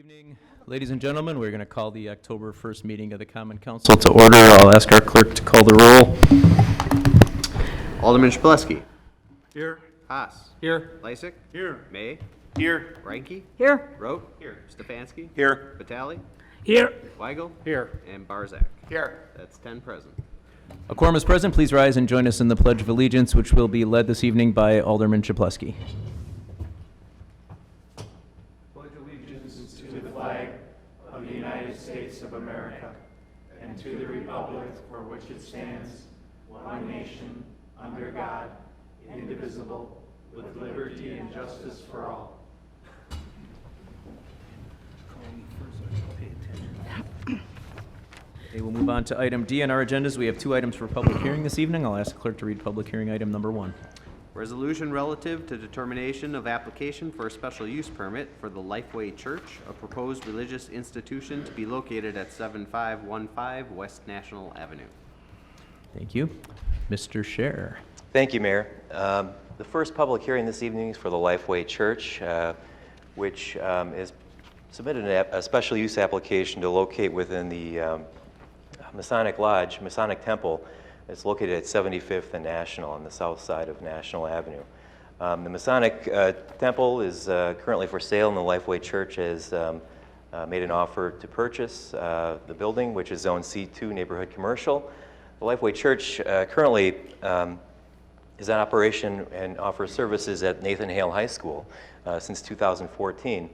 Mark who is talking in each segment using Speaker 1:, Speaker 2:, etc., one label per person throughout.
Speaker 1: evening, ladies and gentlemen. We're going to call the October 1st meeting of the Common Council to order. I'll ask our clerk to call the roll.
Speaker 2: Alderman Shpleski.
Speaker 3: Here.
Speaker 2: Haas.
Speaker 3: Here.
Speaker 2: Lysick.
Speaker 3: Here.
Speaker 2: May.
Speaker 3: Here.
Speaker 2: Reinke.
Speaker 4: Here.
Speaker 2: Rote. Here. Stefanski.
Speaker 3: Here.
Speaker 2: Vitale.
Speaker 3: Here.
Speaker 2: Weigel.
Speaker 3: Here.
Speaker 2: And Barzak.
Speaker 3: Here.
Speaker 2: That's 10 present.
Speaker 1: A quorum is present. Please rise and join us in the Pledge of Allegiance, which will be led this evening by Alderman Shpleski.
Speaker 5: Pledge allegiance to the flag of the United States of America and to the republic for which it stands, one nation, under God, indivisible, with liberty and justice for all.
Speaker 1: Okay, we'll move on to item D on our agendas. We have two items for public hearing this evening. I'll ask the clerk to read public hearing item number 1.
Speaker 2: Resolution relative to determination of application for a special use permit for the Lifeway Church, a proposed religious institution to be located at 7515 West National Avenue.
Speaker 1: Thank you. Mr. Scher.
Speaker 6: Thank you, Mayor. The first public hearing this evening is for the Lifeway Church, which is submitted a special use application to locate within the Masonic Temple. It's located at 75th and National on the south side of National Avenue. The Masonic Temple is currently for sale, and the Lifeway Church has made an offer to purchase the building, which is Zone C2 Neighborhood Commercial. The Lifeway Church currently is in operation and offers services at Nathan Hale High School since 2014.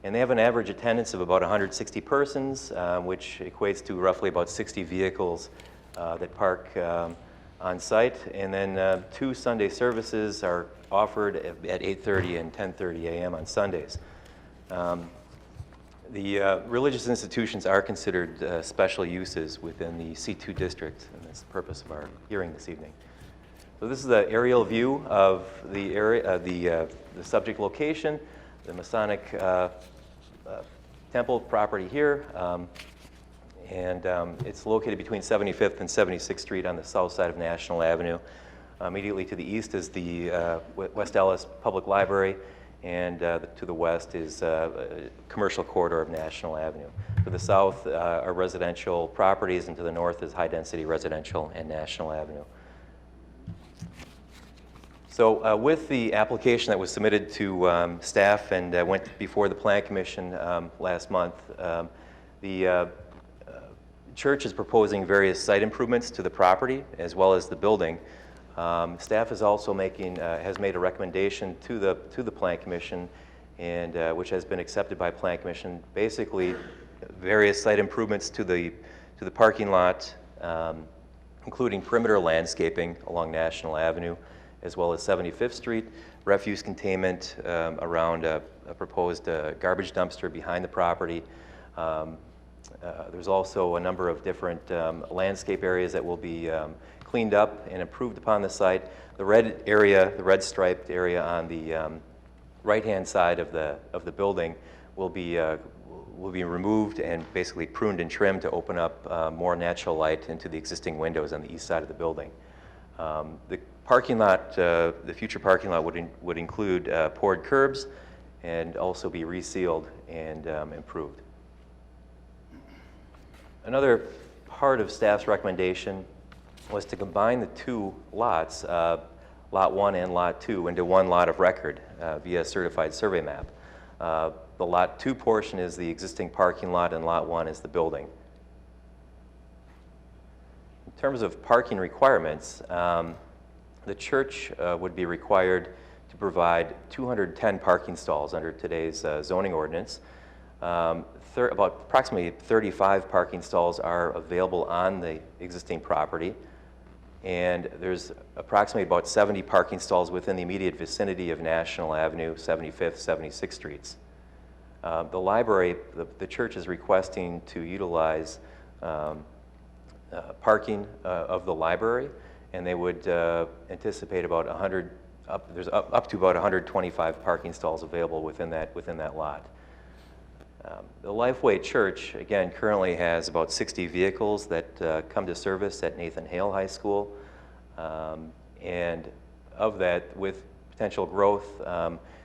Speaker 6: And they have an average attendance of about 160 persons, which equates to roughly about 60 vehicles that park on site. And then 2 Sunday services are offered at 8:30 and 10:30 a.m. on Sundays. The religious institutions are considered special uses within the C2 district, and that's the purpose of our hearing this evening. So this is the aerial view of the area, the subject location, the Masonic Temple property here, and it's located between 75th and 76th Street on the south side of National Avenue. Immediately to the east is the West Allis Public Library, and to the west is a commercial corridor of National Avenue. To the south are residential properties, and to the north is high-density residential and National Avenue. So with the application that was submitted to staff and went before the Plan Commission last month, the church is proposing various site improvements to the property as well as the building. Staff is also has made a recommendation to the Plan Commission, and which has been accepted by Plan Commission. Basically, various site improvements to the parking lot, including perimeter landscaping along National Avenue, as well as 75th Street, refuse containment around a proposed garbage dumpster behind the property. There's also a number of different landscape areas that will be cleaned up and improved upon the site. The red striped area on the right-hand side of the building will be removed and basically pruned and trimmed to open up more natural light into the existing windows on the east side of the building. The parking lot, the future parking lot would include poured curbs and also be resealed and improved. Another part of staff's recommendation was to combine the 2 lots, Lot 1 and Lot 2, into one lot of record via certified survey map. The Lot 2 portion is the existing parking lot, and Lot 1 is the building. In terms of parking requirements, the church would be required to provide 210 parking stalls under today's zoning ordinance. About approximately 35 parking stalls are available on the existing property, and there's approximately about 70 parking stalls within the immediate vicinity of National Avenue, 75th, 76th Streets. The library, the church is requesting to utilize parking of the library, and they would anticipate about 100, there's up to about 125 parking stalls available within that lot. The Lifeway Church, again, currently has about 60 vehicles that come to service at Nathan Hale High School, and of that, with potential growth,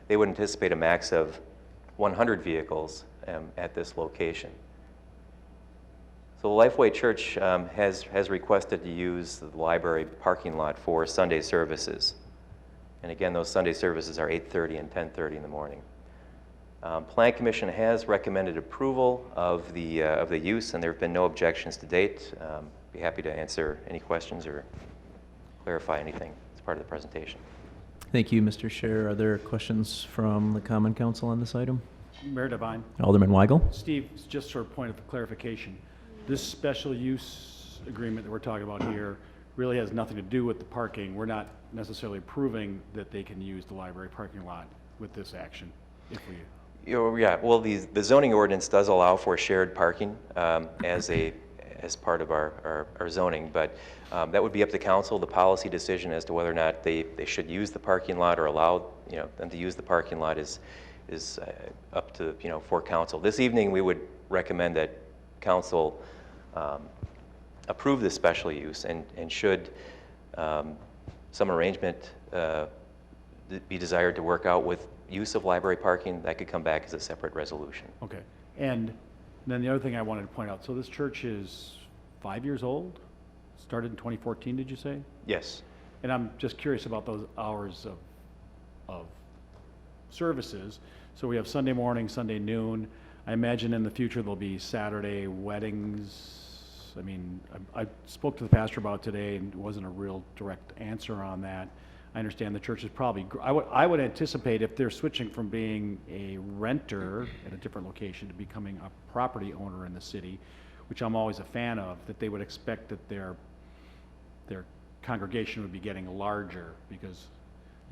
Speaker 6: they would anticipate a max of 100 vehicles at this location. So the Lifeway Church has requested to use the library parking lot for Sunday services. And again, those Sunday services are 8:30 and 10:30 in the morning. Plan Commission has recommended approval of the use, and there have been no objections to date. Be happy to answer any questions or clarify anything as part of the presentation.
Speaker 1: Thank you, Mr. Chair. Are there questions from the Common Council on this item?
Speaker 5: Mayor Devine.
Speaker 1: Alderman Weigel?
Speaker 5: Steve, just for a point of clarification, this special use agreement that we're talking about here really has nothing to do with the parking. We're not necessarily proving that they can use the library parking lot with this action, if we...
Speaker 6: Yeah, well, the zoning ordinance does allow for shared parking as part of our zoning, but that would be up to council, the policy decision as to whether or not they should use the parking lot or allow them to use the parking lot is up to for council. This evening, we would recommend that council approve this special use, and should some arrangement be desired to work out with use of library parking, that could come back as a separate resolution.
Speaker 5: Okay. And then the other thing I wanted to point out, so this church is 5 years old? Started in 2014, did you say?
Speaker 6: Yes.
Speaker 5: And I'm just curious about those hours of services. So we have Sunday morning, Sunday noon. I imagine in the future there'll be Saturday weddings. I mean, I spoke to the pastor about it today, and it wasn't a real direct answer on that. I understand the church is probably, I would anticipate if they're switching from being a renter at a different location to becoming a property owner in the city, which I'm always a fan of, that they would expect that their congregation would be getting larger, because,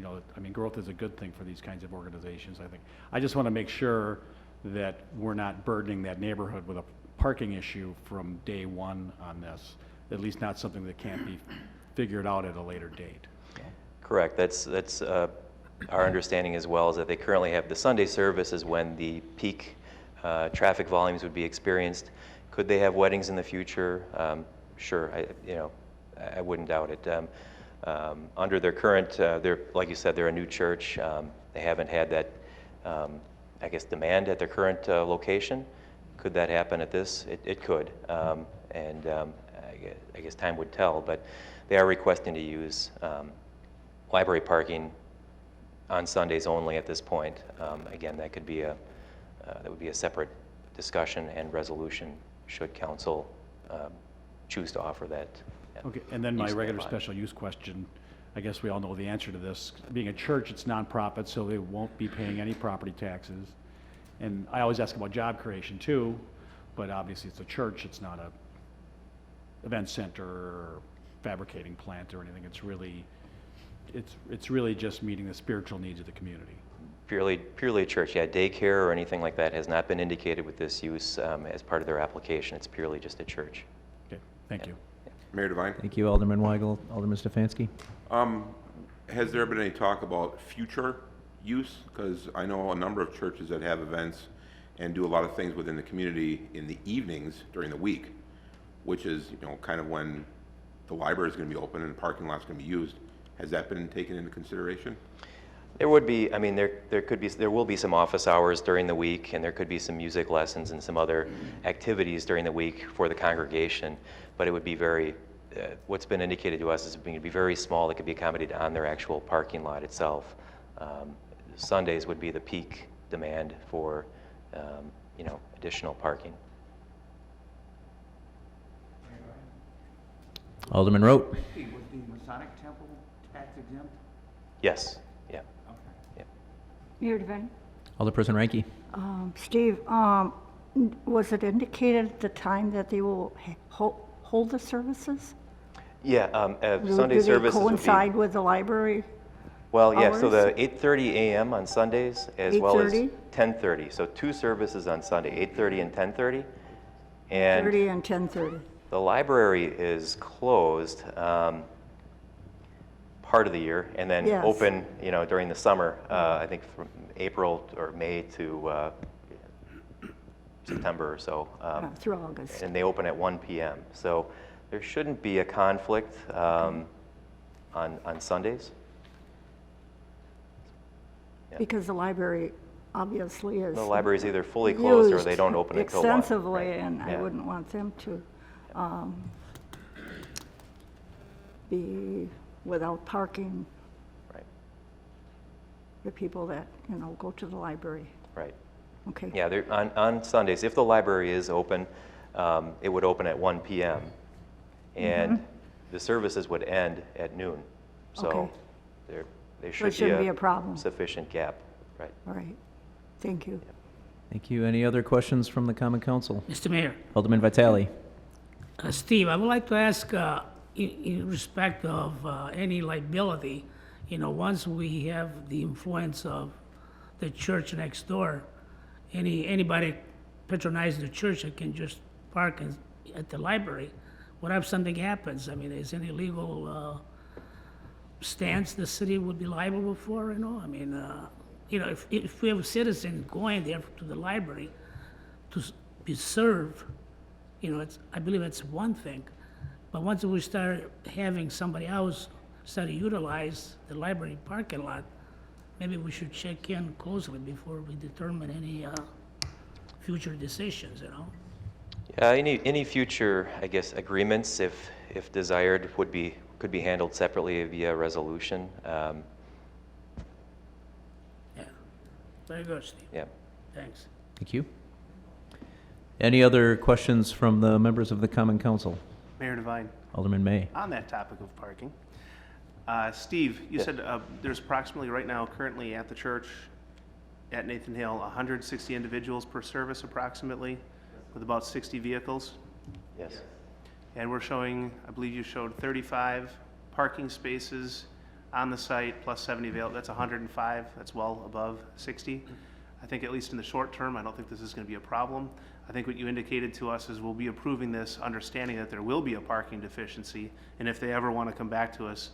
Speaker 5: I mean, growth is a good thing for these kinds of organizations, I think. I just want to make sure that we're not burdening that neighborhood with a parking issue from day one on this, at least not something that can't be figured out at a later date.
Speaker 6: Correct. That's our understanding as well, is that they currently have the Sunday services when the peak traffic volumes would be experienced. Could they have weddings in the future? Sure. I wouldn't doubt it. Under their current, like you said, they're a new church. They haven't had that, I guess, demand at their current location. Could that happen at this? It could, and I guess time would tell. But they are requesting to use library parking on Sundays only at this point. Again, that would be a separate discussion and resolution should council choose to offer that.
Speaker 5: Okay, and then my
Speaker 6: use
Speaker 5: regular
Speaker 6: of that.
Speaker 5: special use question, I guess we all know the answer to this. Being a church, it's nonprofit, so they won't be paying any property taxes. And I always ask about job creation too, but obviously it's a church, it's not a event center or fabricating plant or anything. It's really just meeting the spiritual needs of the community.
Speaker 6: Purely a church. Yeah, daycare or anything like that has not been indicated with this use as part of their application. It's purely just a church.
Speaker 5: Okay, thank you.
Speaker 3: Mayor Devine,
Speaker 1: Thank you, Alderman Weigel. Alderman Stefanski?
Speaker 3: has there been any talk about future use? Because I know a number of churches that have events and do a lot of things within the community in the evenings during the week, which is, kind of when the library is going to be open and the parking lot's going to be used. Has that been taken into consideration?
Speaker 6: There would be, I mean, there will be some office hours during the week, and there could be some music lessons and some other activities during the week for the congregation, but it would be very, what's been indicated to us is it would be very small. It could be accommodated on their actual parking lot itself. Sundays would be the peak demand for, additional parking.
Speaker 1: Alderman Rote?
Speaker 4: Was the Masonic Temple tax exempt?
Speaker 6: Yes, yeah.
Speaker 4: Okay.
Speaker 7: Mayor Devine.
Speaker 1: Alderperson Ranky?
Speaker 7: Steve, was it indicated at the time that they will hold the services?
Speaker 6: Yeah, Sunday
Speaker 7: Do they
Speaker 6: services would be.
Speaker 7: coincide with the library?
Speaker 6: Well, yeah, so
Speaker 7: hours?
Speaker 6: the 8:30 a.m. on Sundays as well as
Speaker 7: 8:30?
Speaker 6: 10:30. So two services on Sunday, 8:30 and 10:30. And
Speaker 7: 30 and 10:30.
Speaker 6: the library is closed part of the year and then
Speaker 7: Yes.
Speaker 6: open, during the summer, I think from April or May to September or so.
Speaker 7: Through August.
Speaker 6: And they open at 1 p.m. So there shouldn't be a conflict on Sundays. Yeah.
Speaker 7: Because the library obviously is.
Speaker 6: The library's either fully closed or they
Speaker 7: used
Speaker 6: don't open until 1.
Speaker 7: extensively,
Speaker 6: Right.
Speaker 7: and I
Speaker 6: Yeah.
Speaker 7: wouldn't want them to be without parking,
Speaker 6: Right,
Speaker 7: the people that, you know, go to the library.
Speaker 6: right.
Speaker 7: Okay.
Speaker 6: Yeah, on Sundays, if the library is open, it would open at 1 PM. And the services would end at noon. So
Speaker 7: Okay.
Speaker 6: there
Speaker 7: So it
Speaker 6: should
Speaker 7: shouldn't
Speaker 6: be
Speaker 7: be a problem.
Speaker 6: sufficient gap, right?
Speaker 7: All right. Thank you.
Speaker 1: Thank you. Any other questions from the Common Council?
Speaker 8: Mr. Mayor,
Speaker 1: Alderman Vitale.
Speaker 8: Steve, I would like to ask, in respect of any liability, you know, once we have the influence of the church next door, anybody patronize the church that can just park at the library. What if something happens? I mean, is any legal stance the city would be liable for, you know? I mean, you know, if we have a citizen going there to the library to be served, you know, I believe it's one thing. But once we start having somebody else start to utilize the library parking lot, maybe we should check in closely before we determine any future decisions, you know?
Speaker 6: Yeah, any future, I guess, agreements, if desired, could be handled separately via resolution.
Speaker 8: Yeah. Very good, Steve.
Speaker 6: Yeah.
Speaker 8: Thanks.
Speaker 1: Thank you. Any other questions from the members of the Common Council?
Speaker 9: Mayor Devine,
Speaker 1: Alderman May.
Speaker 9: on that topic of parking, Steve, you said there's approximately right now currently at the church at Nathan Hale, 160 individuals per service approximately, with about 60 vehicles.
Speaker 6: Yes.
Speaker 9: And we're showing, I believe you showed 35 parking spaces on the site plus 70 available. That's 105. That's well above 60. I think at least in the short term, I don't think this is going to be a problem. I think what you indicated to us is we'll be approving this, understanding that there will be a parking deficiency, and if they ever want to come back to us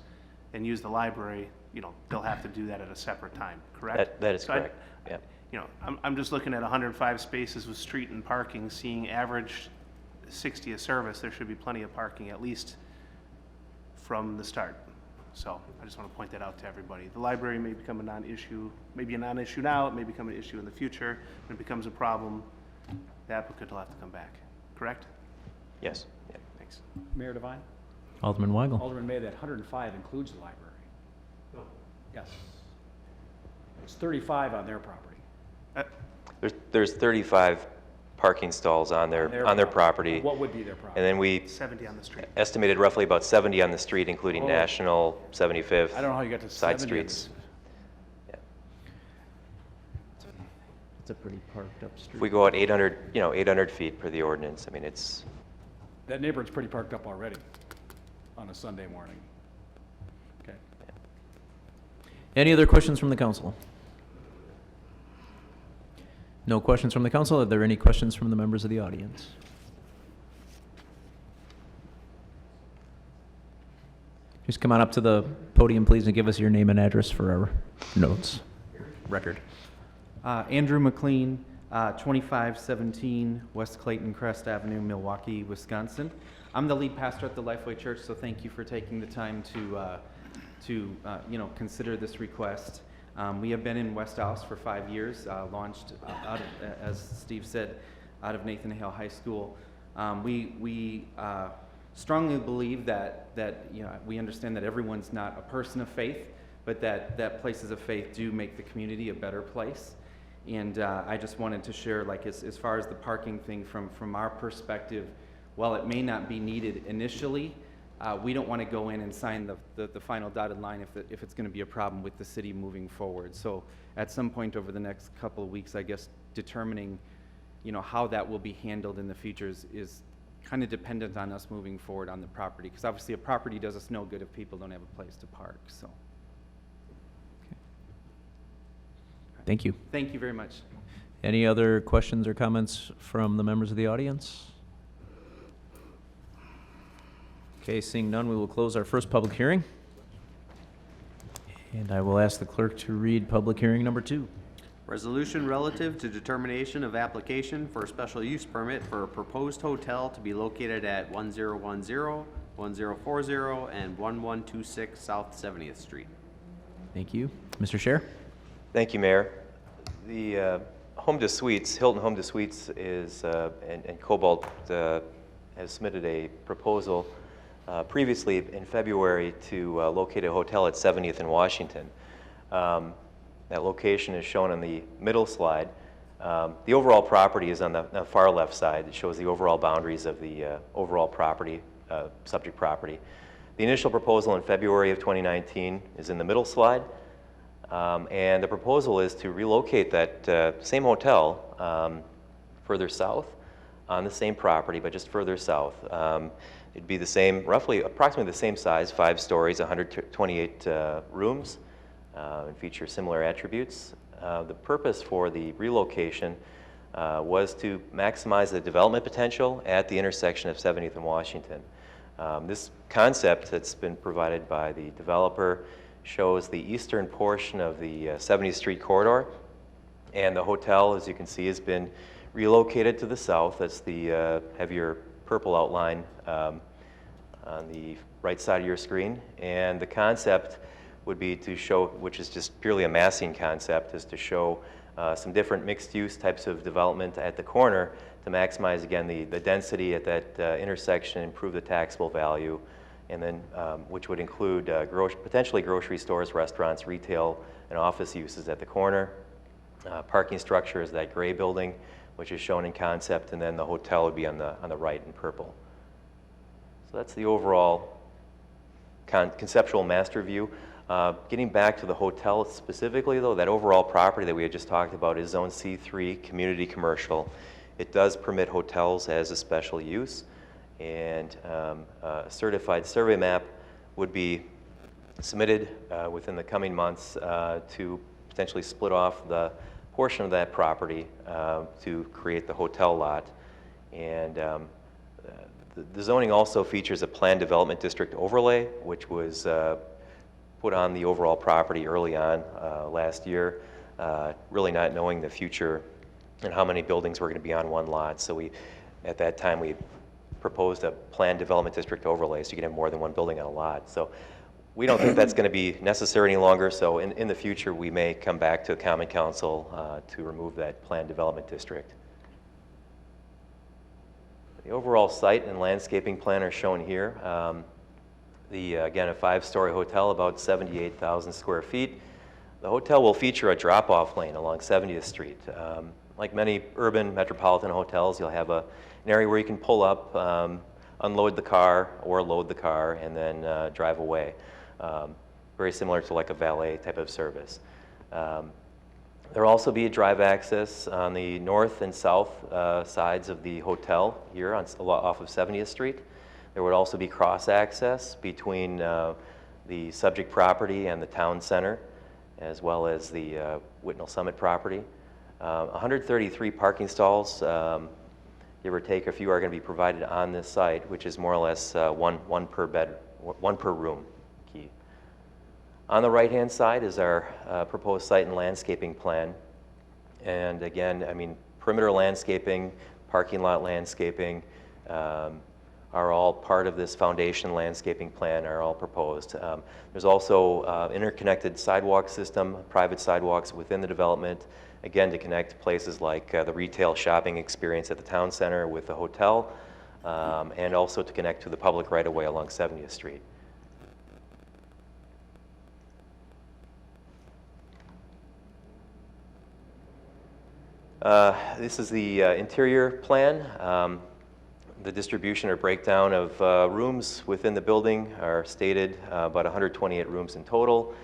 Speaker 9: and use the library, you know, they'll have to do that at a separate time, correct?
Speaker 6: That is
Speaker 9: So I-
Speaker 6: correct. Yeah.
Speaker 9: You know, I'm just looking at 105 spaces with street and parking, seeing average 60 a service. There should be plenty of parking, at least from the start. So I just want to point that out to everybody. The library may become a non-issue, maybe a non-issue now, it may become an issue in the future. When it becomes a problem, the applicant will have to come back, correct?
Speaker 6: Yes. Yeah.
Speaker 9: Thanks.
Speaker 4: Mayor Devine?
Speaker 1: Alderman Weigel.
Speaker 4: Alderman May, that 105 includes the library? Yes. It's 35 on their property.
Speaker 6: There's 35 parking stalls on their property.
Speaker 4: What would be their property?
Speaker 6: And then we
Speaker 9: 70 on the street.
Speaker 6: estimated roughly about 70 on the street, including
Speaker 4: Oh.
Speaker 6: National, 75th.
Speaker 4: I don't know how you got to
Speaker 6: Side
Speaker 4: 70 on the-
Speaker 6: streets. Yeah.
Speaker 1: It's a pretty parked up street.
Speaker 6: If we go out 800 feet per the ordinance, I mean, it's,
Speaker 4: That neighborhood's pretty parked up already on a Sunday morning. Okay.
Speaker 1: Any other questions from the council? No questions from the council. Are there any questions from the members of the audience? Just come on up to the podium, please, and give us your name and address for our notes. Record.
Speaker 10: Andrew McLean, 2517 West Clayton Crest Avenue, Milwaukee, Wisconsin. I'm the lead pastor at the Lifeway Church, so thank you for taking the time to consider this request. We have been in West Allis for 5 years, launched out of, as Steve said, out of Nathan Hale High School. We strongly believe that we understand that everyone's not a person of faith, but that places of faith do make the community a better place. And I just wanted to share, like, as far as the parking thing from our perspective, while it may not be needed initially, we don't want to go in and sign the final dotted line if it's going to be a problem with the city moving forward. So at some point over the next couple of weeks, I guess, determining, how that will be handled in the future is kind of dependent on us moving forward on the property. Because obviously a property does us no good if people don't have a place to park, so.
Speaker 1: Thank you.
Speaker 10: Thank you very much.
Speaker 1: Any other questions or comments from the members of the audience? Okay, seeing none, we will close our first public hearing. And I will ask the clerk to read public hearing number 2.
Speaker 2: Resolution relative to determination of application for a special use permit for a proposed hotel to be located at 1010, 1040, and 1126 South 70th Street.
Speaker 1: Thank you. Mr. Scher?
Speaker 6: thank you, Mayor. The Home to Suites, Hilton Home to Suites is, and Cobalt has submitted a proposal previously in February to locate a hotel at 70th and Washington. That location is shown on the middle slide. The overall property is on the far left side. It shows the overall boundaries of the overall property, subject property. The initial proposal in February of 2019 is in the middle slide. And the proposal is to relocate that same hotel further south on the same property, but just further south. It'd be the same, approximately the same size, 5 stories, 128 rooms, and feature similar attributes. The purpose for the relocation was to maximize the development potential at the intersection of 70th and Washington. This concept that's been provided by the developer shows the eastern portion of the 70th Street corridor, and the hotel, as you can see, has been relocated to the south. That's the heavier purple outline on the right side of your screen. And the concept would be to show, which is just purely a massing concept, is to show some different mixed-use types of development at the corner to maximize, again, the density at that intersection, improve the taxable value, and then which would include potentially grocery stores, restaurants, retail, and office uses at the corner. Parking structure is that gray building, which is shown in concept, and then the hotel would be on the right in purple. So that's the overall conceptual master view. Getting back to the hotel specifically, though, that overall property that we had just talked about is Zone C3, community commercial. It does permit hotels as a special use, and a certified survey map would be submitted within the coming months to potentially split off the portion of that property to create the hotel lot. And the zoning also features a planned development district overlay, which was put on the overall property early on last year, really not knowing the future and how many buildings were going to be on one lot. So at that time, we proposed a planned development district overlay, so you can have more than one building on a lot. So we don't think that's going to be necessary any longer, so in the future, we may come back to the Common Council to remove that planned development district. The overall site and landscaping plan are shown here. Again, a 5-story hotel, about 78,000 square feet. The hotel will feature a drop-off lane along 70th Street. Like many urban metropolitan hotels, you'll have an area where you can pull up, unload the car or load the car, and then drive away. Very similar to like a valet type of service. There will also be a drive access on the north and south sides of the hotel here off of 70th Street. There would also be cross access between the subject property and the town center, as well as the Whitnall Summit property. 133 parking stalls, give or take a few, are going to be provided on this site, which is more or less one per room. Key. On the right-hand side is our proposed site and landscaping plan. And again, I mean, perimeter landscaping, parking lot landscaping are all part of this foundation landscaping plan, are all proposed. There's also interconnected sidewalk system, private sidewalks within the development, again, to connect places like the retail shopping experience at the town center with the hotel, and also to connect to the public right-of-way along 70th Street. This is the interior plan. The distribution or breakdown of rooms within the building are stated, about 128 rooms in total.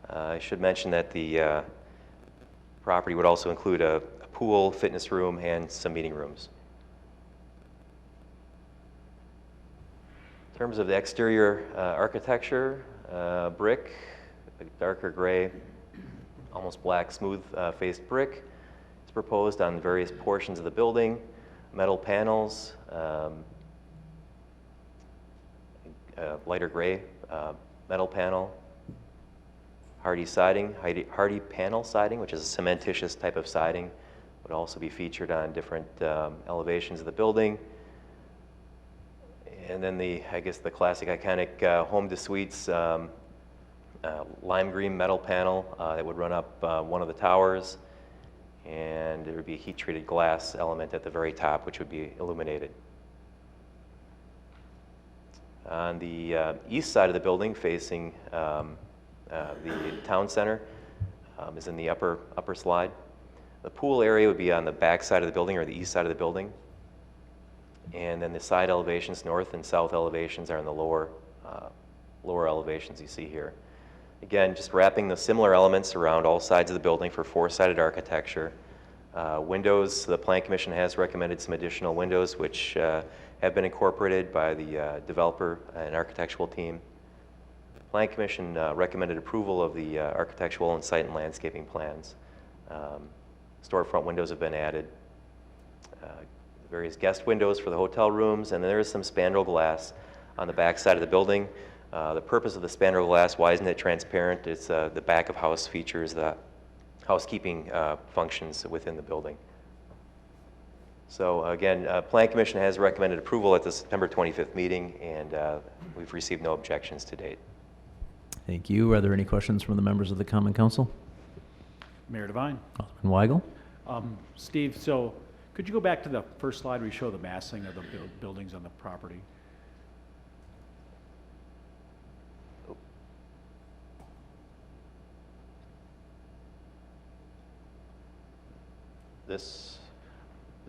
Speaker 6: I should mention that the property would also include a pool, fitness room, and some meeting rooms. In terms of the exterior architecture, brick, a darker gray, almost black, smooth-faced brick. It's proposed on various portions of the building. Metal panels, lighter gray metal panel, hardy siding, hardy panel siding, which is a cementitious type of siding, would also be featured on different elevations of the building. And then I guess the classic iconic Home to Suites lime green metal panel that would run up one of the towers. and there would be a heat-treated glass element at the very top, which would be illuminated. On the east side of the building, facing the town center, is in the upper slide. The pool area would be on the back side of the building, or the east side of the building. And then the side elevations, north and south elevations, are in the lower elevations you see here. Again, just wrapping the similar elements around all sides of the building for four-sided architecture. Windows, the Plan Commission has recommended some additional windows, which have been incorporated by the developer and architectural team. Plan Commission recommended approval of the architectural and site and landscaping plans. Storefront windows have been added. Various guest windows for the hotel rooms, and there is some spandrel glass on the back side of the building. The purpose of the spandrel glass, why isn't it transparent? It's the back of house features the housekeeping functions within the building. So again, Plan Commission has recommended approval at the September 25th meeting, and we've received no objections to date.
Speaker 1: Thank you. Are there any questions from the members of the Common Council?
Speaker 4: Mayor Devine.
Speaker 1: Alderman Weigel?
Speaker 4: Steve, so could you go back to the first slide where you show the massing of the buildings on the property?
Speaker 6: This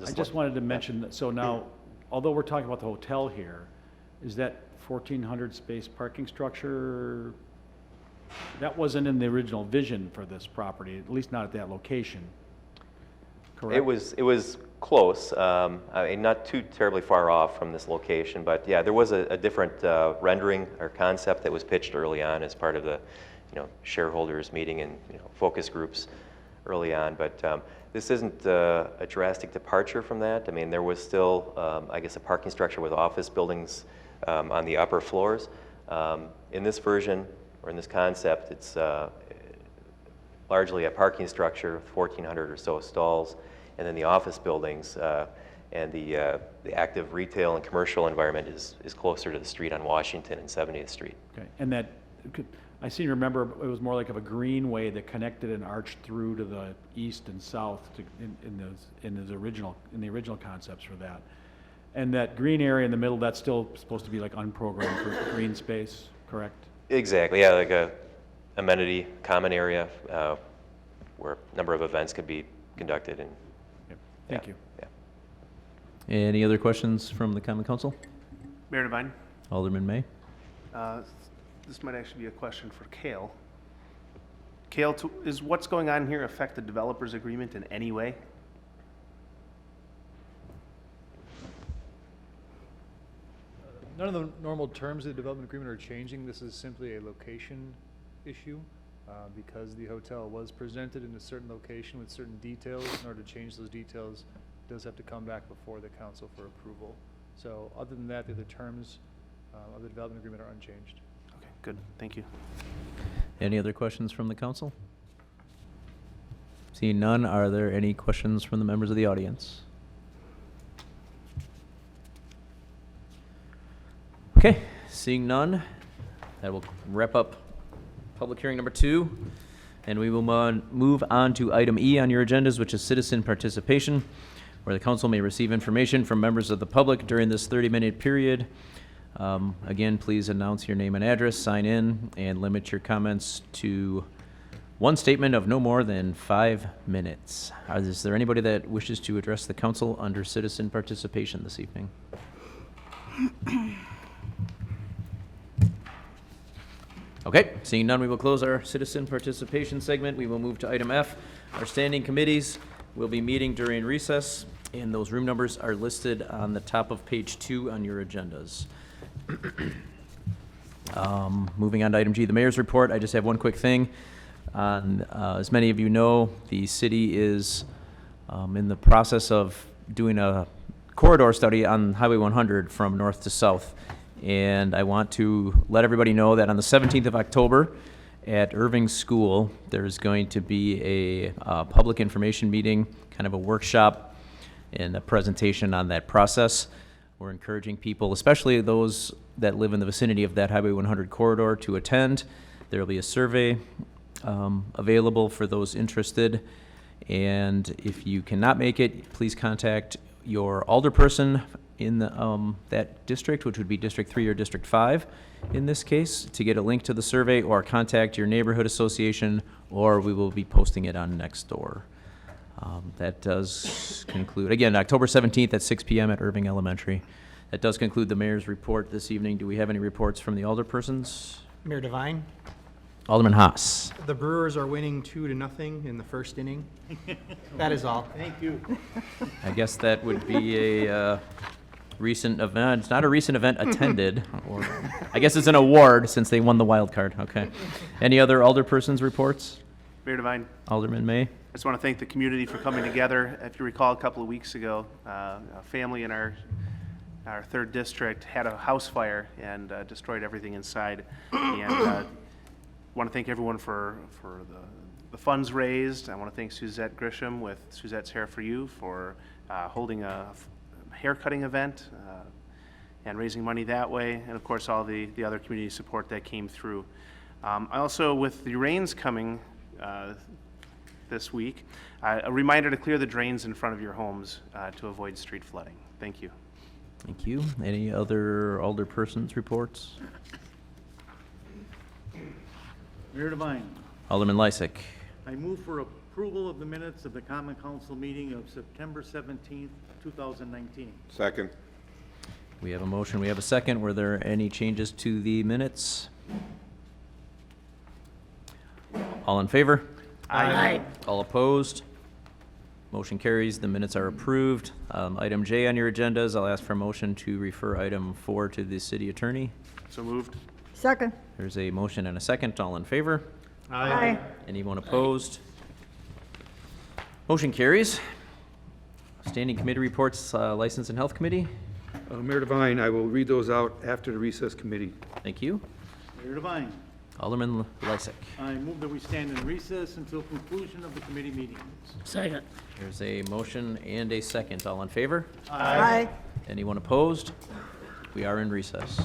Speaker 4: I just wanted to mention that, so now, although we're talking about the hotel here, is that 1,400 space parking structure, that wasn't in the original vision for this property, at least not at that location, correct?
Speaker 6: It was close, I mean, not too terribly far off from this location, but yeah, there was a different rendering or concept that was pitched early on as part of the, shareholders meeting and, focus groups early on, but this isn't a drastic departure from that. I mean, there was still, I guess, a parking structure with office buildings on the upper floors. In this version, or in this concept, it's largely a parking structure with 1,400 or so stalls, and then the office buildings and the active retail and commercial environment is closer to the street on Washington and 70th Street.
Speaker 4: Okay, and that, I seem to remember it was more like of a greenway that connected and arched through to the east and south in the original concepts for that. And that green area in the middle, that's still supposed to be like unprogrammed for green space, correct?
Speaker 6: Exactly, yeah, like a amenity, common area where a number of events could be conducted. And
Speaker 4: Yep. Thank you.
Speaker 6: Yeah.
Speaker 1: Any other questions from the Common Council?
Speaker 9: Mayor Devine,
Speaker 1: Alderman May?
Speaker 9: this might actually be a question for Kale. Kale, is what's going on here affect the developer's agreement in any way?
Speaker 5: None of the normal terms of the development agreement are changing. This is simply a location issue. Because the hotel was presented in a certain location with certain details, in order to change those details, it does have to come back before the council for approval. So other than that, the other terms of the development agreement are unchanged.
Speaker 9: Okay, good, thank you.
Speaker 1: Any other questions from the council? Seeing none, are there any questions from the members of the audience? Okay, seeing none, that will wrap up public hearing number 2, and we will move on to item E on your agendas, which is citizen participation, where the council may receive information from members of the public during this 30-minute period. Again, please announce your name and address, sign in, and limit your comments to one statement of no more than 5 minutes. Is there anybody that wishes to address the council under citizen participation this evening? Okay, seeing none, we will close our citizen participation segment. We will move to item F. Our standing committees will be meeting during recess, and those room numbers are listed on the top of page 2 on your agendas. Moving on to item G, the mayor's report. I just have one quick thing. As many of you know, the city is in the process of doing a corridor study on Highway 100 from north to south. And I want to let everybody know that on the 17th of October at Irving School, there's going to be a public information meeting, kind of a workshop and a presentation on that process. We're encouraging people, especially those that live in the vicinity of that Highway 100 corridor, to attend. There will be a survey available for those interested. And if you cannot make it, please contact your alderperson in the, that district, which would be District 3 or District 5 in this case, to get a link to the survey, or contact your neighborhood association, or we will be posting it on Nextdoor. That does conclude, again, October 17th at 6 p.m. at Irving Elementary. That does conclude the mayor's report this evening. Do we have any reports from the alderpersons?
Speaker 11: Mayor Devine,
Speaker 1: Alderman Haas.
Speaker 11: the Brewers are winning 2-0 in the first inning. That is all. Thank you.
Speaker 1: I guess that would be a recent event. It's not a recent event attended, or I guess it's an award since they won the wild card. Okay. Any other alderpersons reports?
Speaker 9: Mayor Devine,
Speaker 1: Alderman May?
Speaker 9: I just want to thank the community for coming together. If you recall, a couple of weeks ago, a family in our third district had a house fire and destroyed everything inside. And want to thank everyone for the funds raised. I want to thank Suzette Grisham with Suzette's Hair for You for holding a haircutting event and raising money that way, and of course all the other community support that came through. I also, with the rains coming this week, a reminder to clear the drains in front of your homes to avoid street flooding. Thank you.
Speaker 1: Thank you. Any other alderpersons reports?
Speaker 12: Mayor Devine,
Speaker 1: Alderman Lysick.
Speaker 12: I move for approval of the minutes of the Common Council meeting of September 17th, 2019.
Speaker 3: Second.
Speaker 1: We have a motion, we have a second. Were there any changes to the minutes? All in favor?
Speaker 8: Aye.
Speaker 1: All opposed? Motion carries. The minutes are approved. Item J on your agendas, I'll ask for a motion to refer item 4 to the city attorney.
Speaker 9: So moved.
Speaker 7: Second.
Speaker 1: There's a motion and a second. All in favor?
Speaker 7: Aye.
Speaker 1: Anyone opposed? Motion carries. Standing committee reports, License and Health Committee.
Speaker 13: Mayor Devine, I will read those out after the recess committee.
Speaker 1: Thank you.
Speaker 12: Mayor Devine,
Speaker 1: Alderman Lysick.
Speaker 12: I move that we stand in recess until conclusion of the committee meetings.
Speaker 8: Second.
Speaker 1: There's a motion and a second. All in favor?
Speaker 7: Aye.
Speaker 1: Anyone opposed? We are in recess.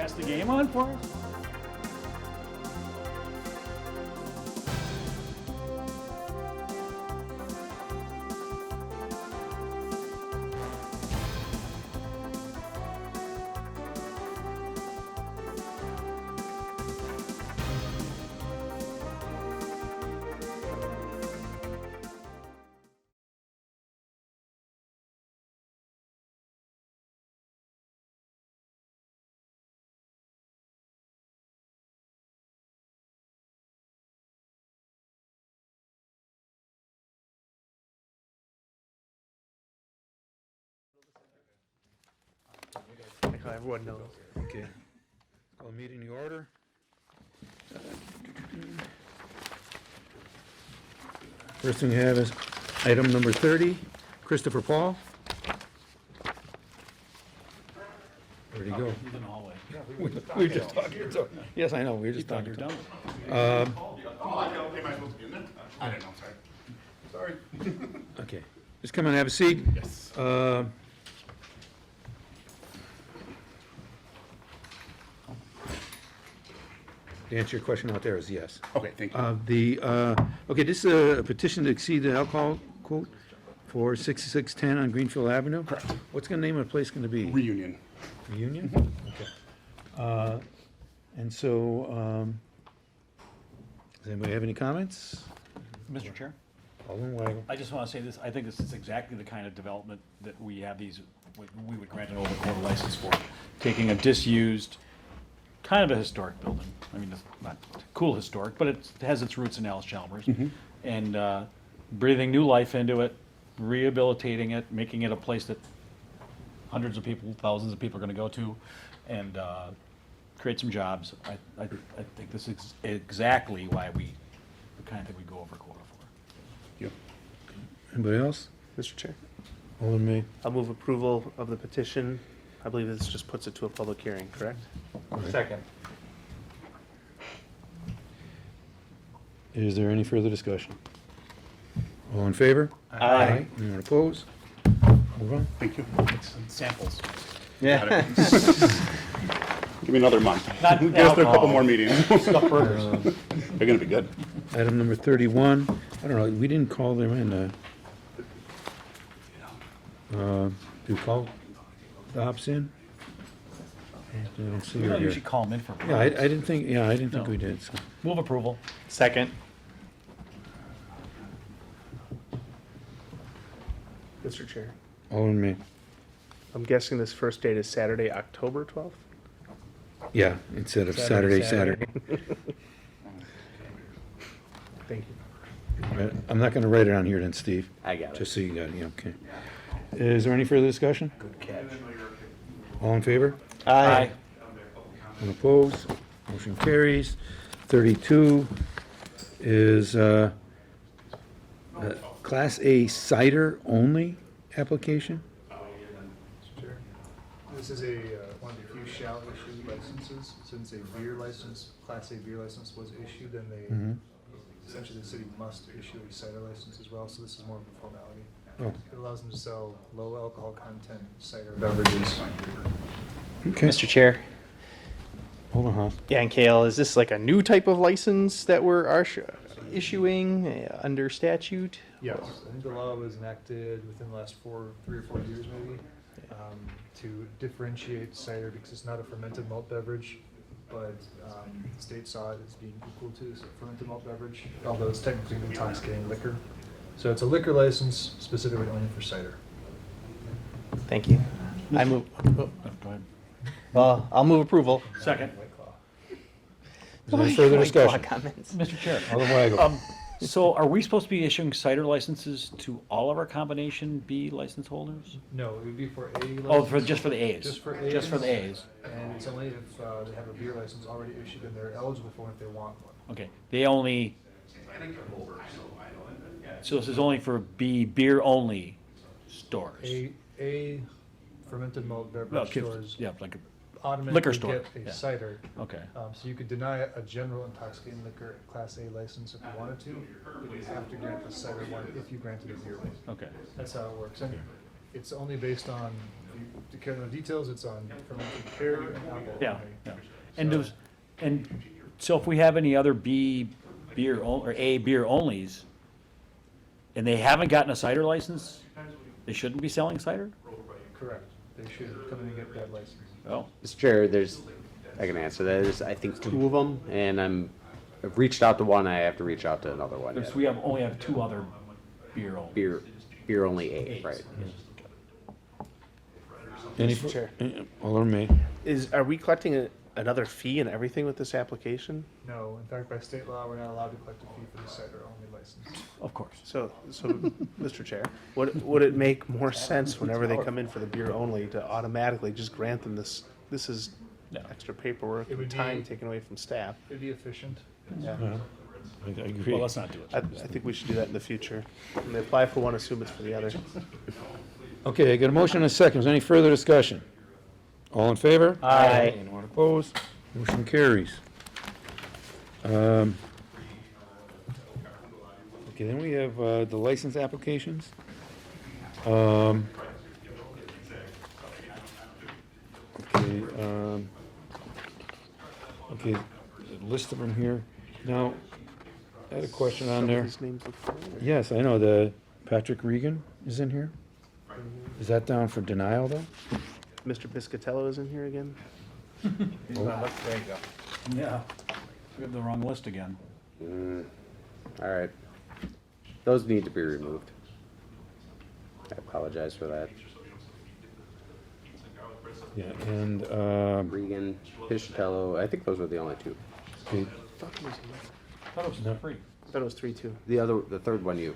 Speaker 4: pass the game on for us?
Speaker 11: Everyone knows.
Speaker 13: Okay. Call meeting to order. First thing you have is item number 30, Christopher Paul. Where'd he go?
Speaker 4: He's in the hallway.
Speaker 13: We were just talking, so, yes, I know, we were just
Speaker 4: Thought
Speaker 13: talking.
Speaker 4: you're done.
Speaker 5: I don't know, sorry.
Speaker 13: Okay, just come and have a seat.
Speaker 5: Yes.
Speaker 13: The answer to your question out there is yes.
Speaker 5: Okay, thank you.
Speaker 13: Okay, this is a petition to exceed the alcohol quote for 6610 on Greenfield Avenue.
Speaker 5: Correct.
Speaker 13: What's the name of the place going to be?
Speaker 5: Reunion.
Speaker 13: Reunion? Okay. And so, does anybody have any comments?
Speaker 4: Mr. Chair?
Speaker 13: Alderman Weigel.
Speaker 4: I just want to say this, I think this is exactly the kind of development that we have these, we would grant an over license for. Taking a disused, kind of a historic building. I mean, it's not cool historic, but it has its roots in Allis Chalmers. And breathing new life into it, rehabilitating it, making it a place that hundreds of people, thousands of people are going to go to, and create some jobs. I think this is exactly why the kind that we go over quota for.
Speaker 13: Anybody else?
Speaker 9: Mr. Chair,
Speaker 13: Alderman May.
Speaker 9: I'll move approval of the petition. I believe this just puts it to a public hearing, correct?
Speaker 11: Second.
Speaker 13: Is there any further discussion? All in favor?
Speaker 9: Aye.
Speaker 13: Anyone opposed? Move on.
Speaker 5: Thank you.
Speaker 4: Samples.
Speaker 5: Got it. Give me another month.
Speaker 4: Not
Speaker 5: Give us a couple
Speaker 4: alcohol.
Speaker 5: more meetings.
Speaker 4: Stuffed burgers.
Speaker 5: They're gonna be good.
Speaker 13: Item number 31, I don't know, we didn't call them in, do we call Dobbs in? I don't see
Speaker 4: We
Speaker 13: her
Speaker 4: don't
Speaker 13: here.
Speaker 4: usually call them in for.
Speaker 13: Yeah, I didn't think,
Speaker 4: No.
Speaker 13: we did, so.
Speaker 4: Move approval.
Speaker 9: Second. Mr. Chair,
Speaker 13: Alderman May.
Speaker 9: I'm guessing this first date is Saturday, October 12th?
Speaker 13: Yeah, instead of Saturday.
Speaker 9: Thank you.
Speaker 13: Right, I'm not gonna write it on here then, Steve,
Speaker 2: I got it.
Speaker 13: just so you got it, yeah, okay. Is there any further discussion?
Speaker 2: Good catch.
Speaker 13: All in favor?
Speaker 4: Aye.
Speaker 13: Anyone opposed? Motion carries. 32 is Class A cider only application?
Speaker 14: Sure. This is one of the few shall issue licenses. Since a beer license, Class A beer license was issued, then they, essentially the city must issue a cider license as well, so this is more of a formality.
Speaker 13: Oh,
Speaker 14: It allows them to sell low alcohol content cider beverages.
Speaker 13: okay.
Speaker 15: Mr. Chair,
Speaker 13: Hold on, Hoss.
Speaker 15: yeah, and Kale, is this like a new type of license that we're issuing under statute?
Speaker 14: Yes, I think the law was enacted within the last 3 or 4 years maybe, to differentiate cider because it's not a fermented malt beverage, but the state saw it as being equal to a fermented malt beverage, although it's technically an intoxicating liquor. So it's a liquor license specifically only for cider.
Speaker 15: Thank you. I move,
Speaker 4: Go ahead.
Speaker 15: I'll move approval.
Speaker 4: Second.
Speaker 13: Is there any further discussion?
Speaker 15: Comments.
Speaker 4: Mr. Chair.
Speaker 13: Alderman Weigel.
Speaker 4: So are we supposed to be issuing cider licenses to all of our combination B license holders?
Speaker 14: No, it would be for A license.
Speaker 4: Oh, just for the A's?
Speaker 14: Just for A's.
Speaker 4: Just for the A's.
Speaker 14: And it's only if they have a beer license already issued and they're eligible for one if they want one.
Speaker 4: Okay, they only, so this is only for B, beer only stores?
Speaker 14: A fermented malt
Speaker 4: Well,
Speaker 14: beverage
Speaker 4: kids-
Speaker 14: stores
Speaker 4: Yeah, like,
Speaker 14: automatically
Speaker 4: liquor store,
Speaker 14: get
Speaker 4: yeah.
Speaker 14: a cider.
Speaker 4: okay.
Speaker 14: So you could deny a general intoxicating liquor Class A license if you wanted to, but you have to grant the cider one if you granted a beer one.
Speaker 4: Okay.
Speaker 14: That's how it works. And It's only based on, to care the details, it's on fermented beer and alcohol.
Speaker 4: Yeah,
Speaker 14: only.
Speaker 4: yeah. And
Speaker 14: So-
Speaker 4: does, and so if we have any other B beer, or A beer onlys, and they haven't gotten a cider license, they shouldn't be selling cider?
Speaker 14: Correct. They should come in and get that license.
Speaker 4: Oh,
Speaker 16: Mr. Chair, I can answer that. There's, I think, 2 of them, and I've reached out to one, I have to reach out to another one.
Speaker 4: so
Speaker 16: yet.
Speaker 4: we only have 2 other beer only.
Speaker 16: Beer only A, right?
Speaker 13: Any,
Speaker 9: Mr. Chair.
Speaker 13: Alderman May.
Speaker 9: Are we collecting another fee and everything with this application?
Speaker 14: No, in fact, by state law, we're not allowed to collect a fee for the cider-only license.
Speaker 4: Of course.
Speaker 9: So, Mr. Chair, would it make more sense whenever they come in for the beer only to automatically just grant them this is extra paperwork
Speaker 14: It would
Speaker 9: and time
Speaker 14: be-
Speaker 9: taken away from staff?
Speaker 14: It'd be efficient.
Speaker 9: Yeah.
Speaker 13: I agree.
Speaker 4: Well, let's not do it.
Speaker 9: I think we should do that in the future. When they apply for one, assume it's for the other.
Speaker 13: Okay, I got a motion and a second. Is there any further discussion? All in favor?
Speaker 4: Aye.
Speaker 13: Anyone opposed? Motion carries. Okay, then we have the license applications. Okay, a list of them here. Now, I had a question on
Speaker 9: Some of
Speaker 13: there.
Speaker 9: these names look familiar.
Speaker 13: Yes, I know, the Patrick Regan is in here. Is that down for denial, though?
Speaker 9: Mr. Piscatello is in here again?
Speaker 4: There you go. Yeah. We have the wrong list again.
Speaker 16: All right. Those need to be removed. I apologize for that.
Speaker 13: Yeah, and,
Speaker 16: Regan, Piscitello, I think those were the only 2.
Speaker 13: okay,
Speaker 4: I thought it was free.
Speaker 9: I thought it was 3-2.
Speaker 16: The third one you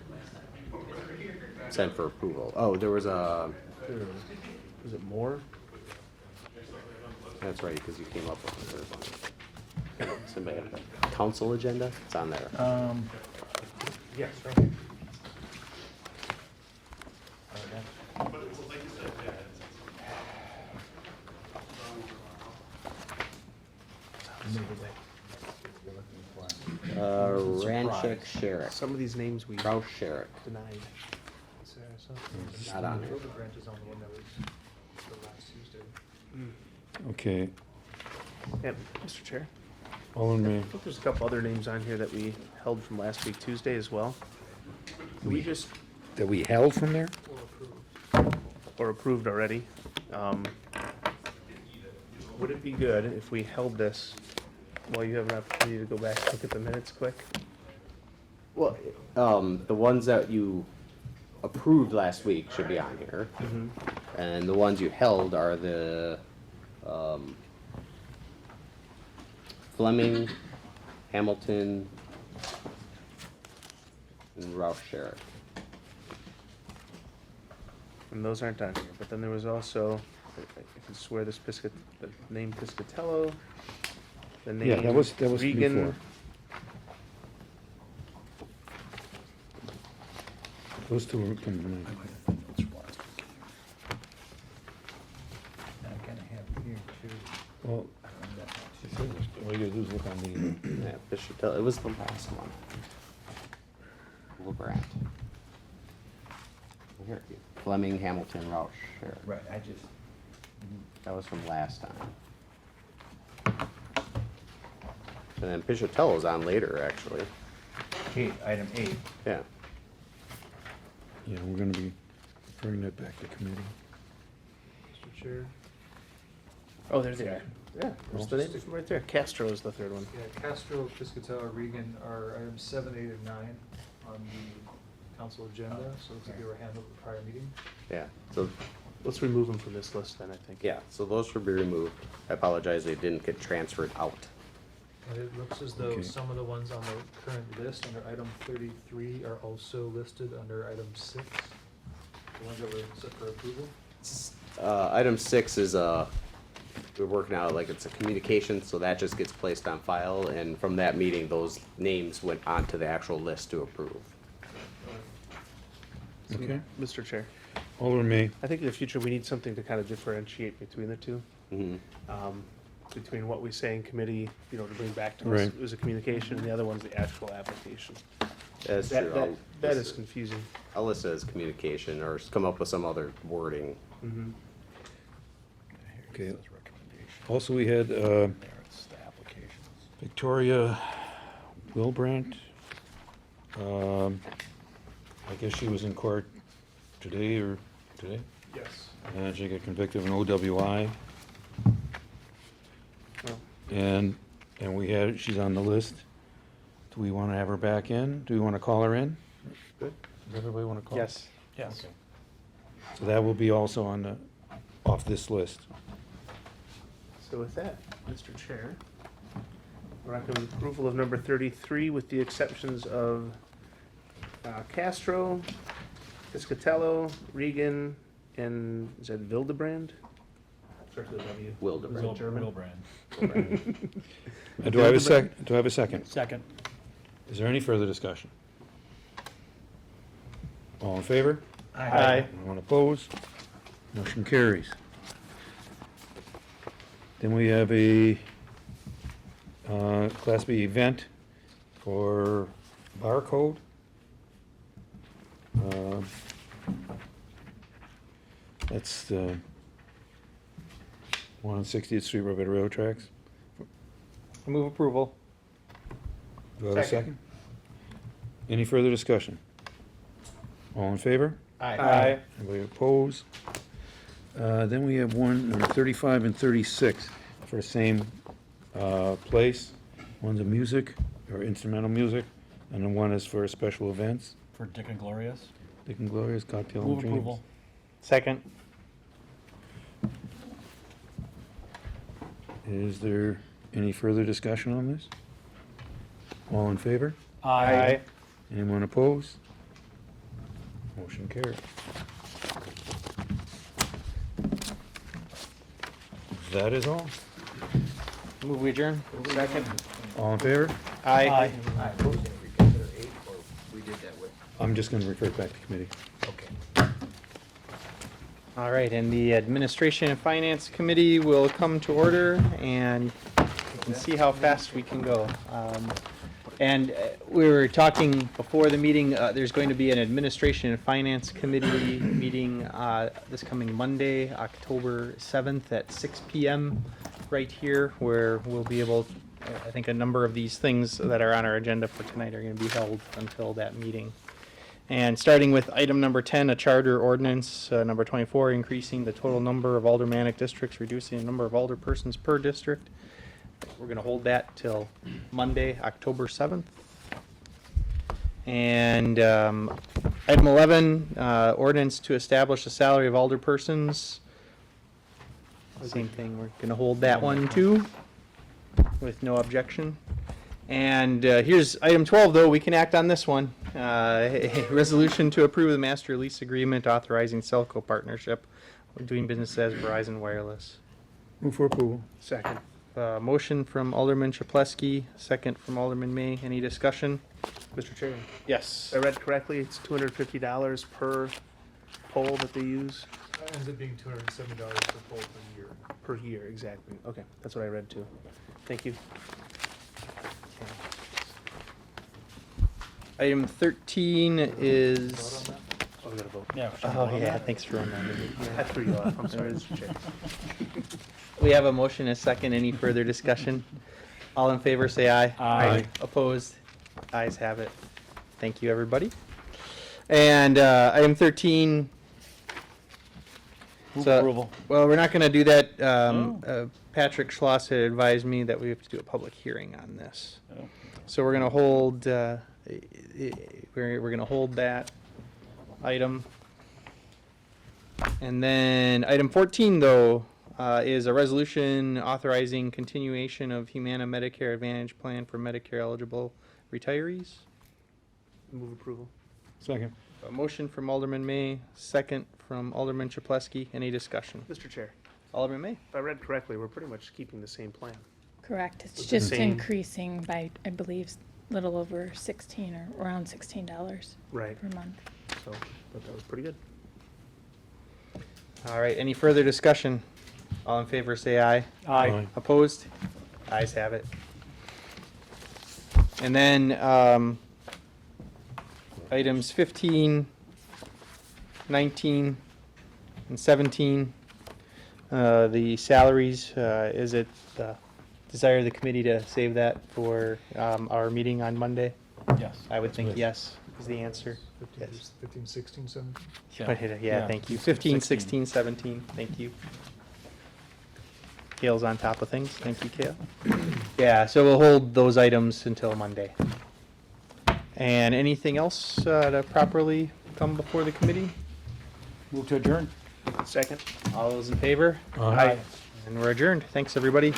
Speaker 16: sent for approval. Oh, there was a,
Speaker 9: Was it more?
Speaker 16: that's right, because you came up with the third one. Somebody have a council agenda? It's on there.
Speaker 14: Yes, right here.
Speaker 16: Ranchik Sherrick,
Speaker 9: Some of these names we
Speaker 16: Rouse Sherrick.
Speaker 9: denied.
Speaker 16: Not on there.
Speaker 14: Rover Branch is on the one that was the last Tuesday.
Speaker 13: okay,
Speaker 9: Yeah, Mr. Chair.
Speaker 13: Alderman May.
Speaker 9: I think there's a couple other names on here that we held from last week Tuesday as well. Can we just,
Speaker 13: That we held from there?
Speaker 9: or approved already? Would it be good if we held this while you have an opportunity to go back and look at the minutes quick?
Speaker 16: Well, the ones that you approved last week should be on here. And the ones you held are the, Fleming, Hamilton, and Rouse Sherrick.
Speaker 9: And those aren't on here, but then there was also, I can swear this the name Piscatello, the name
Speaker 13: Yeah, that was
Speaker 9: Regan.
Speaker 13: before. Those 2 were coming tonight. Well, all you gotta do is look on the,
Speaker 16: Yeah, Piscitello, it was the last one. LeBrandt. Here, Fleming, Hamilton, Rouse Sherrick.
Speaker 15: Right, I just.
Speaker 16: That was from last time. And then Piscatello's on later, actually.
Speaker 15: Item 8.
Speaker 16: Yeah.
Speaker 13: yeah, we're gonna be bringing that back to committee.
Speaker 14: Mr. Chair.
Speaker 9: Oh, there they are. Yeah, there's the name from right there. Castro is the third one.
Speaker 14: Yeah, Castro, Piscatello, Regan are items 7, 8, and 9 on the council agenda, so it's like they were handled at the prior meeting.
Speaker 16: Yeah, so,
Speaker 9: Let's remove them from this list then, I think.
Speaker 16: yeah, so those should be removed. I apologize, they didn't get transferred out.
Speaker 14: And it looks as though
Speaker 13: Okay.
Speaker 14: some of the ones on the current list under item 33 are also listed under item 6, the ones that were set for approval.
Speaker 16: Item 6 is, we're working out, like, it's a communication, so that just gets placed on file, and from that meeting, those names went onto the actual list to approve.
Speaker 13: Okay,
Speaker 9: Mr. Chair,
Speaker 13: Alderman May.
Speaker 9: I think in the future, we need something to kind of differentiate between the two.
Speaker 16: Mhm.
Speaker 9: Between what we say in committee, to bring back to us
Speaker 13: Right.
Speaker 9: as a communication, and the other one's the actual application.
Speaker 16: That's
Speaker 9: That,
Speaker 16: true.
Speaker 9: that,
Speaker 16: I'll
Speaker 9: that is
Speaker 16: list-
Speaker 9: confusing.
Speaker 16: I'll list it as communication or come up with some other wording.
Speaker 9: Mm-hmm.
Speaker 13: Okay. Also, we had Victoria Wilbrandt. I guess she was in court today or today?
Speaker 9: Yes.
Speaker 13: And she got convicted of an OWI.
Speaker 9: Well.
Speaker 13: And she's on the list. Do we want to have her back in? Do we want to call her in?
Speaker 9: Good.
Speaker 13: Does everybody want to call?
Speaker 9: Yes.
Speaker 15: Yes.
Speaker 13: So that will be also off this list.
Speaker 9: So with that, Mr. Chair, I recommend approval of number 33 with the exceptions of Castro, Piscatello, Regan, and is that Wildebrand? Starts with a W.
Speaker 16: Wildebrand.
Speaker 9: German.
Speaker 13: Do I have a sec, do I have a second?
Speaker 4: Second.
Speaker 13: Is there any further discussion? All in favor?
Speaker 9: Aye.
Speaker 13: Anyone opposed? Motion carries. Then we have a Class B event for Barcode. That's the one on 60th Street, right by the railroad tracks.
Speaker 15: I move approval.
Speaker 13: Do I have a second? Any further discussion? All in favor?
Speaker 15: Aye.
Speaker 13: Anybody opposed? Then we have one, number 35 and 36, for the same place. One's a music, or instrumental music, and then one is for special events.
Speaker 4: For Dick and Glorious.
Speaker 13: Dick and Gloria's Cocktail and
Speaker 4: Move
Speaker 13: Dreams.
Speaker 4: approval.
Speaker 15: Second.
Speaker 13: Is there any further discussion on this? All in favor?
Speaker 15: Aye.
Speaker 13: Anyone opposed? Motion carried. That is all.
Speaker 15: Move we adjourn.
Speaker 9: Second.
Speaker 13: All in favor?
Speaker 15: Aye.
Speaker 13: I'm just going to refer it back to committee.
Speaker 15: All right, and the Administration and Finance Committee will come to order, and we can see how fast we can go. And we were talking before the meeting, there's going to be an Administration and Finance Committee meeting this coming Monday, October 7th at 6 PM right here, where we'll be able, I think a number of these things that are on our agenda for tonight are going to be held until that meeting. And starting with item number 10, a charter ordinance, number 24, increasing the total number of aldermanic districts, reducing the number of alderpersons per district. We're going to hold that till Monday, October 7th. And item 11, ordinance to establish a salary of alderpersons. Same thing, we're going to hold that one too, with no objection. And here's item 12, though, we can act on this one. A resolution to approve the master lease agreement authorizing Cellco partnership with doing business as Verizon Wireless.
Speaker 13: Move for approval.
Speaker 9: Second.
Speaker 15: Motion from Alderman Chaplesky, second from Alderman May. Any discussion?
Speaker 9: Mr. Chairman,
Speaker 15: Yes.
Speaker 9: if I read correctly, it's $250 per pole that they use
Speaker 14: Ends up being $270 per pole per year.
Speaker 9: per year, exactly. Okay, that's what I read too. Thank you.
Speaker 15: Item 13 is,
Speaker 9: Oh, we gotta vote.
Speaker 4: Yeah.
Speaker 15: oh yeah, thanks for reminding me.
Speaker 9: I threw you off, I'm sorry, Mr. Chair.
Speaker 15: We have a motion, and a second. Any further discussion? All in favor, say aye.
Speaker 4: Aye.
Speaker 15: Opposed? Ayes have it. Thank you, everybody. And item 13.
Speaker 4: Move
Speaker 15: So-
Speaker 4: approval.
Speaker 15: Well, we're not going to do that. Patrick Schloss had advised me that we have to do a public hearing on this.
Speaker 4: Oh.
Speaker 15: So we're going to hold, we're going to hold that item. And then item 14, though, is a resolution authorizing continuation of Humana Medicare Advantage Plan for Medicare eligible retirees.
Speaker 9: Move approval.
Speaker 13: Second.
Speaker 15: A motion from Alderman May, second from Alderman Chaplesky. Any discussion?
Speaker 9: Mr. Chair,
Speaker 15: Alderman May?
Speaker 9: if I read correctly, we're pretty much keeping the same plan.
Speaker 17: Correct. It's
Speaker 9: With the
Speaker 17: just
Speaker 9: same-
Speaker 17: increasing by, I believe, little over 16 or around $16
Speaker 9: Right.
Speaker 17: per month.
Speaker 9: So, but that was pretty good.
Speaker 15: All right, any further discussion? All in favor, say aye.
Speaker 13: Aye.
Speaker 15: Opposed? Ayes have it. And then, items 15, 19, and 17. The salaries, is it the desire of the committee to save that for our meeting on Monday?
Speaker 4: Yes.
Speaker 15: I would think yes is the answer.
Speaker 14: 15,
Speaker 15: Yes.
Speaker 14: 15, 16, 17?
Speaker 15: Yeah, thank you. 15, 16, 17, thank you. Kale's on top of things. Thank you, Kale. Yeah, so we'll hold those items until Monday. And anything else to properly come before the committee?
Speaker 4: Move to adjourn.
Speaker 15: Second. All those in favor?
Speaker 13: Aye.
Speaker 15: And we're adjourned. Thanks, everybody.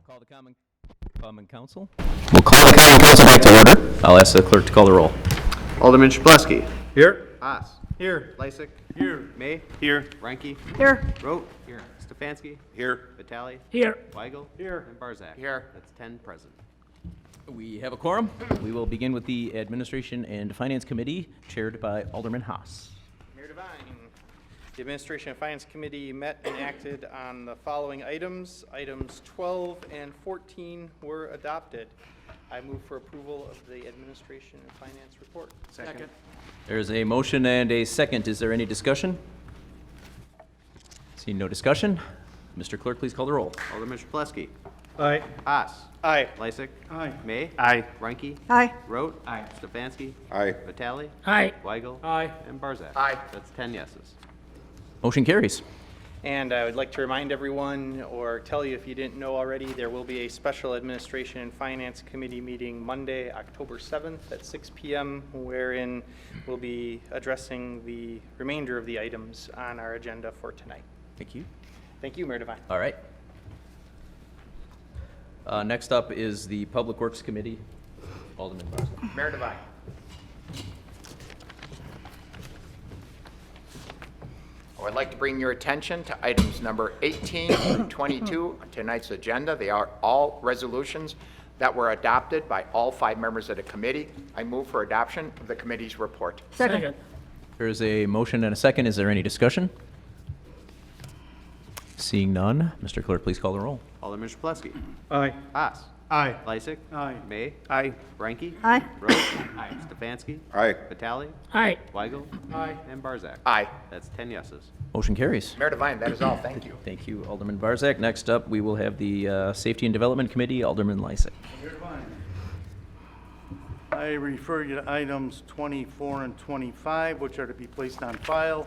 Speaker 1: call the Common Council. We'll call the Common Council back to order. I'll ask the clerk to call the roll.
Speaker 2: Alderman Chapletsky.
Speaker 12: Here.
Speaker 2: Haas.
Speaker 12: Here.
Speaker 2: Lysick.
Speaker 12: Here.
Speaker 2: May.
Speaker 9: Here.
Speaker 2: Ranky.
Speaker 7: Here.
Speaker 2: Rote. Here. Stefanski.
Speaker 3: Here.
Speaker 2: Vitale.
Speaker 8: Here.
Speaker 2: Weigel.
Speaker 12: Here.
Speaker 2: And Barzak.
Speaker 16: Here.
Speaker 2: That's 10 present.
Speaker 1: We have a quorum. We will begin with the Administration and Finance Committee, chaired by Alderman Haas.
Speaker 15: Mayor Devine. The Administration and Finance Committee met and acted on the following items. Items 12 and 14 were adopted. I move for approval of the Administration and Finance report.
Speaker 9: Second.
Speaker 1: There is a motion and a second. Is there any discussion? Seeing no discussion, Mr. Clerk, please call the roll.
Speaker 2: Alderman Chapletsky.
Speaker 12: Aye.
Speaker 2: Haas.
Speaker 15: Aye.
Speaker 2: Lysick.
Speaker 12: Aye.
Speaker 2: May.
Speaker 9: Aye.
Speaker 2: Ranky.
Speaker 7: Aye.
Speaker 2: Rote. Aye. Stefanski.
Speaker 3: Aye.
Speaker 2: Vitale.
Speaker 8: Aye.
Speaker 2: Weigel.
Speaker 12: Aye.
Speaker 2: And Barzak.
Speaker 16: Aye.
Speaker 2: That's 10 yeses.
Speaker 1: Motion carries.
Speaker 15: And I would like to remind everyone, or tell you if you didn't know already, there will be a special Administration and Finance Committee meeting Monday, October 7th at 6 p.m., wherein we'll be addressing the remainder of the items on our agenda for tonight.
Speaker 1: Thank you.
Speaker 15: Thank you, Mayor Devine.
Speaker 1: All right. Next up is the Public Works Committee. Alderman Barzak.
Speaker 16: Mayor Devine. I would like to bring your attention to items number 18 through 22 on tonight's agenda. They are all resolutions that were adopted by all 5 members of the committee. I move for adoption of the committee's report.
Speaker 8: Second.
Speaker 1: There is a motion and a second. Is there any discussion? Seeing none, Mr. Clerk, please call the roll.
Speaker 2: Alderman Chapletsky.
Speaker 12: Aye.
Speaker 2: Haas.
Speaker 12: Aye.
Speaker 2: Lysick.
Speaker 12: Aye.
Speaker 2: May.
Speaker 9: Aye.
Speaker 2: Ranky.
Speaker 7: Aye.
Speaker 2: Rote. Aye. Stefanski.
Speaker 3: Aye.
Speaker 2: Vitale.
Speaker 8: Aye.
Speaker 2: Weigel.
Speaker 12: Aye.
Speaker 2: And Barzak.
Speaker 16: Aye.
Speaker 2: That's 10 yeses.
Speaker 1: Motion carries.
Speaker 16: Mayor Devine, that is all. Thank you.
Speaker 1: Thank you, Alderman Barzak. Next up, we will have the Safety and Development Committee, Alderman Lysick.
Speaker 12: I refer you to items 24 and 25, which are to be placed on file.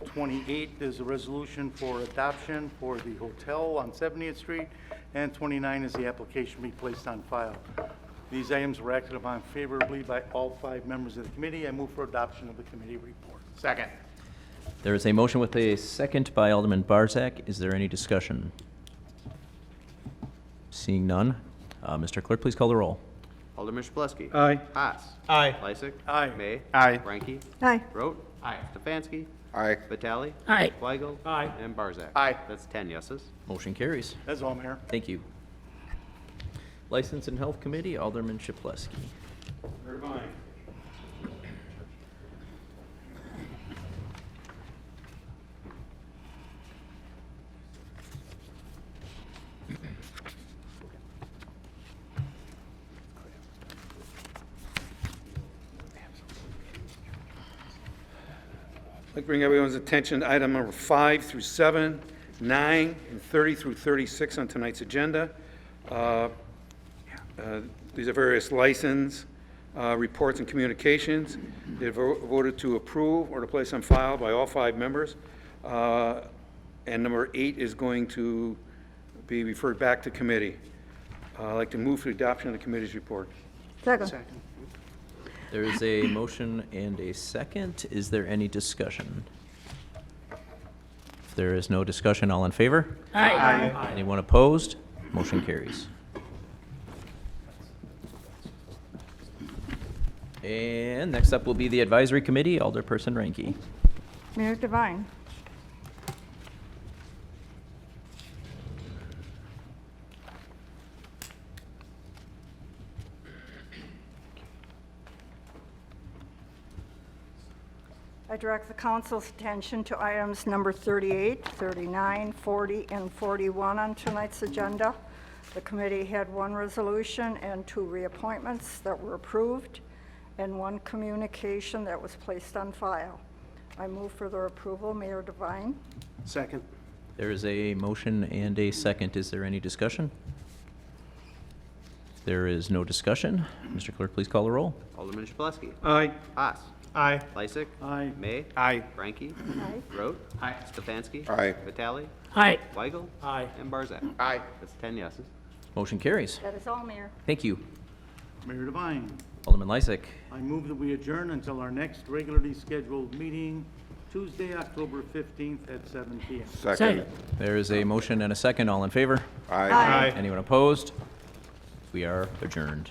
Speaker 12: 28 is a resolution for adoption for the hotel on 70th Street, and 29 is the application to be placed on file. These items were acted upon favorably by all 5 members of the committee. I move for adoption of the committee report.
Speaker 16: Second.
Speaker 1: There is a motion with a second by Alderman Barzak. Is there any discussion? Seeing none, Mr. Clerk, please call the roll.
Speaker 2: Alderman Chapletsky.
Speaker 12: Aye.
Speaker 2: Haas.
Speaker 15: Aye.
Speaker 2: Lysick.
Speaker 12: Aye.
Speaker 2: May.
Speaker 9: Aye.
Speaker 2: Ranky.
Speaker 7: Aye.
Speaker 2: Rote. Aye. Stefanski.
Speaker 3: Aye.
Speaker 2: Vitale.
Speaker 8: Aye.
Speaker 2: Weigel.
Speaker 12: Aye.
Speaker 2: And Barzak.
Speaker 16: Aye.
Speaker 2: That's 10 yeses.
Speaker 1: Motion carries.
Speaker 12: That's all, Mayor.
Speaker 1: Thank you. License and Health Committee, Alderman Chapletsky.
Speaker 12: Mayor Devine.
Speaker 13: I'd like to bring everyone's attention to item number 5 through 7, 9, and 30 through 36 on tonight's agenda. These are various license reports and communications. They're voted to approve or to place on file by all 5 members. And number 8 is going to be referred back to committee. I'd like to move for adoption of the committee's report.
Speaker 7: Second.
Speaker 1: There is a motion and a second. Is there any discussion? If there is no discussion, all in favor?
Speaker 8: Aye.
Speaker 1: Anyone opposed? Motion carries. And next up will be the Advisory Committee, Alderperson Ranky.
Speaker 7: Mayor Devine. I direct the council's attention to items number 38, 39, 40, and 41 on tonight's agenda. The committee had 1 resolution and 2 reappointments that were approved, and 1 communication that was placed on file. I move for their approval. Mayor Devine.
Speaker 9: Second.
Speaker 1: There is a motion and a second. Is there any discussion? If there is no discussion, Mr. Clerk, please call the roll.
Speaker 2: Alderman Chapletsky.
Speaker 12: Aye.
Speaker 2: Haas.
Speaker 12: Aye.
Speaker 2: Lysick.
Speaker 12: Aye.
Speaker 2: May.
Speaker 9: Aye.
Speaker 2: Ranky.
Speaker 7: Aye.
Speaker 2: Rote. Aye. Stefanski.
Speaker 3: Aye.
Speaker 2: Vitale.
Speaker 8: Aye.
Speaker 2: Weigel.
Speaker 12: Aye.
Speaker 2: And Barzak.
Speaker 16: Aye.
Speaker 2: That's 10 yeses.
Speaker 1: Motion carries.
Speaker 7: That is all, Mayor.
Speaker 1: Thank you.
Speaker 12: Mayor Devine.
Speaker 1: Alderman Lysick.
Speaker 12: I move that we adjourn until our next regularly scheduled meeting, Tuesday, October 15th at 7 p.m.
Speaker 3: Second.
Speaker 1: There is a motion and a second. All in favor?
Speaker 3: Aye.
Speaker 1: Anyone opposed? We are adjourned.